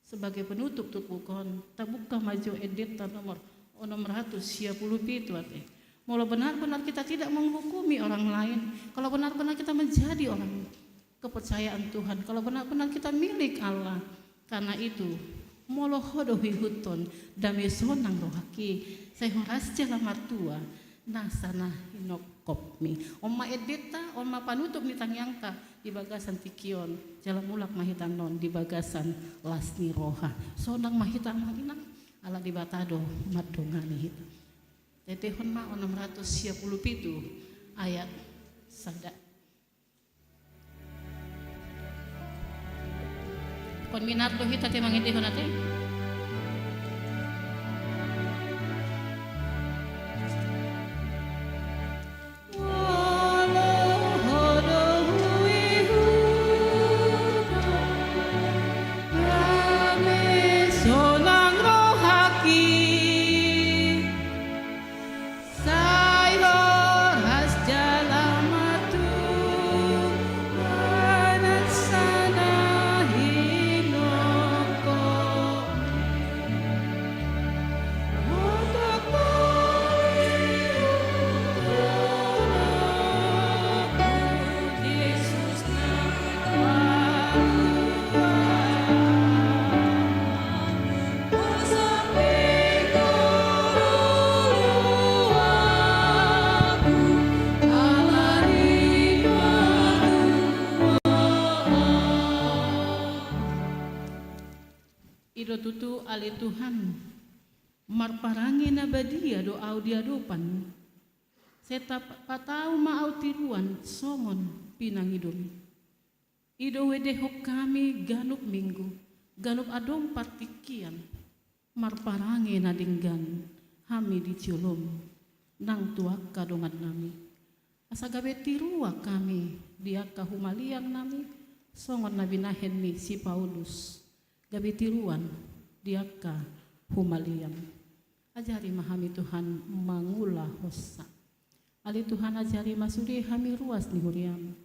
sebagai penutup tukukon tabuka maju edita nomor 670 ate. Mula benar-benar kita tidak menghukumi orang lain, kalau benar-benar kita menjadi orang kepercayaan Tuhan, kalau benar-benar kita milik Allah. Karena itu molo hodohi huton dami sonang rohaki saya horas jala martua nasana hinokopmi oma edeta oma panutup ni tangyangka di bagasan tikion jala mulak mahitan non di bagasan lasni roha sonang mahitan manginang ala di batado madongani hita tetehon ma 670 ayat sada kon minardo hita te mangitihon ate tutu ali Tuhan marparangi na badia do audia dopan seta patau maau tiruan songon pinangidom ido wedehok kami ganup minggu ganup adong partikian marparangi na dinggan hami di ciolom nang tuak kadongan nami asa gabe tirua kami dia kahumaliang nami songon nabinahen mi si Paulus gabe tiruan diaka humaliam ajari mahami Tuhan mangulah hosa ali Tuhan ajari masudi hami ruas ni huriam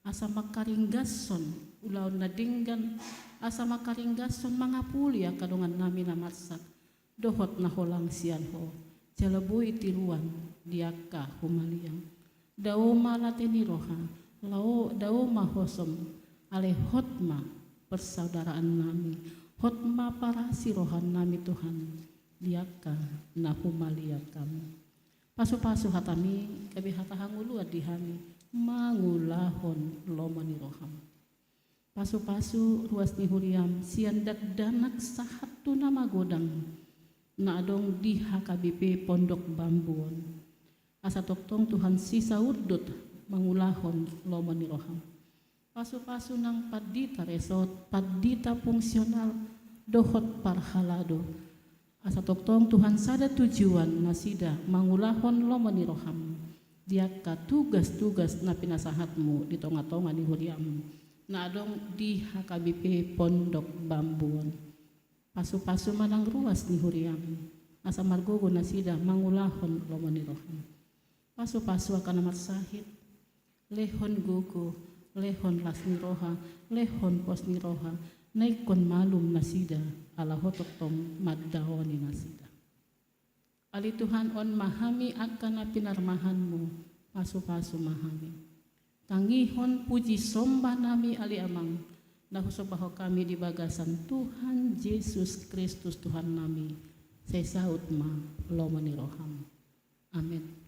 asa makaringgason ulaun nadinggan asa makaringgason mangapuli kadongan nami namarsak dohot na holang sian ho jalabui tiruan diaka humaliam daoma lateni roha lao daoma hosom ale hotma persaudaraan nami hotma para sirohan nami Tuhan diaka nahumalia kami pasu-pasu hatami kabi hatahanguluan dihami mangulahon lomani roham pasu-pasu ruas ni huriam siandak danak sahatu nama godang na adong diha KBP Pondok Bambuon asa toktong Tuhan sisa urdut mangulahon lomani roham pasu-pasu nang padita resort padita fungsional dohot parhalado asa toktong Tuhan sada tujuan nasida mangulahon lomani roham diaka tugas-tugas na pinasahatmu di tonga-tonga ni huriam na adong di HKBP Pondok Bambuon pasu-pasu manang ruas ni huriam asa margogo nasida mangulahon lomani roham pasu-pasu akan amat sahid lehon gogo lehon lasni roha lehon posni roha naikon malum nasida ala hotoktom maddawani nasida ali Tuhan on mahami akan pinarmahanmu pasu-pasu mahami tangihon puji sombah nami ali amang nahusobaho kami di bagasan Tuhan Yesus Kristus Tuhan nami saya saut ma lomani roham amin.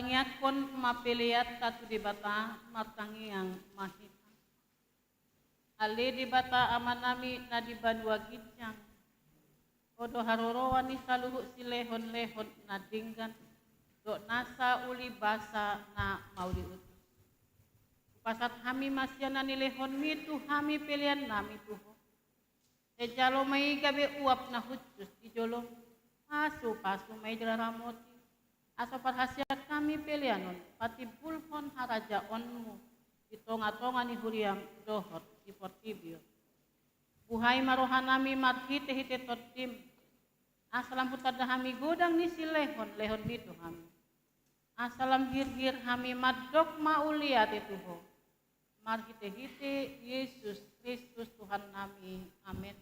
tangiakon mapiliat tatu di bata martangi yang mahita. Ale di bata amanami na di banua gijang. Odo harorowan ni saluhu silehon-lehon na dinggan. Do nasa uli basa na mauli utus. Pasat hami masyana ni lehon mitu hami pilihan nami tuho. Sejalo may gabi uap na hutus di jolo. Pasu may jalaramoti. Aso parhasiat kami pilihanon, pati bulhon haraja onmu, itonga-tonga ni huriam dohot di portibio. Buhay marohanami marhite-hite totim, asalam putada hami godang ni si lehon itu hami. Asalam gir-gir hami madok mauliat ituho. Marhite-hite Yesus Kristus Tuhan nami. Amin.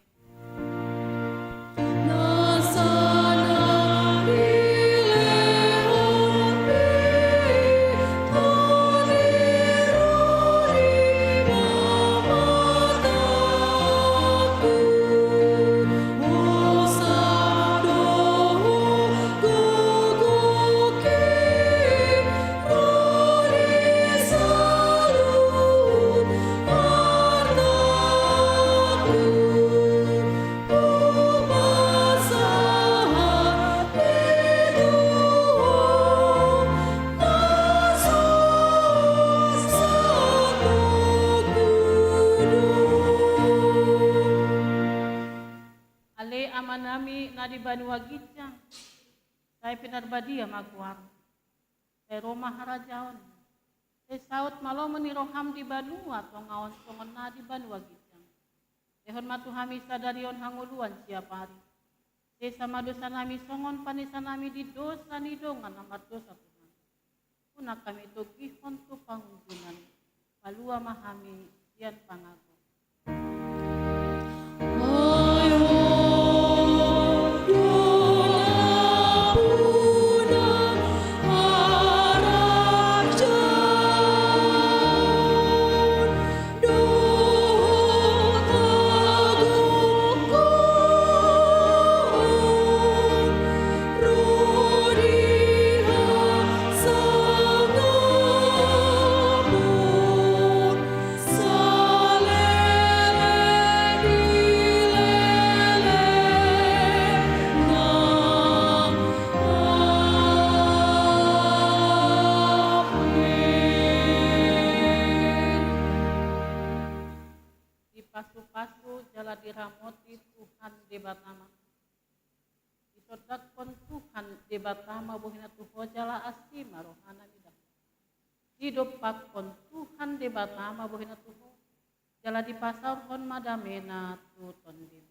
Amanami na di banua gijang, saya pinarbadia maguar, saya Roma harajaon, saya saut malo meniroham di banua, tongaon tongon na di banua gijang, saya matu hami sadarion hanguluan siapa hari, saya sama dosa nami songon panisan nami di dosa ni dongan amat dosa Tuhan, punak kami itu gihon tu panggunan, palua mahami sian pangaku. Pasu-pasu jala diramoti Tuhan debatama. Isodat pun Tuhan debatama bohina tuho jala asima rohana midah. Hidup pak pun Tuhan debatama bohina tuho jala di pasar pun madamena tu tondim.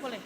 Boleh.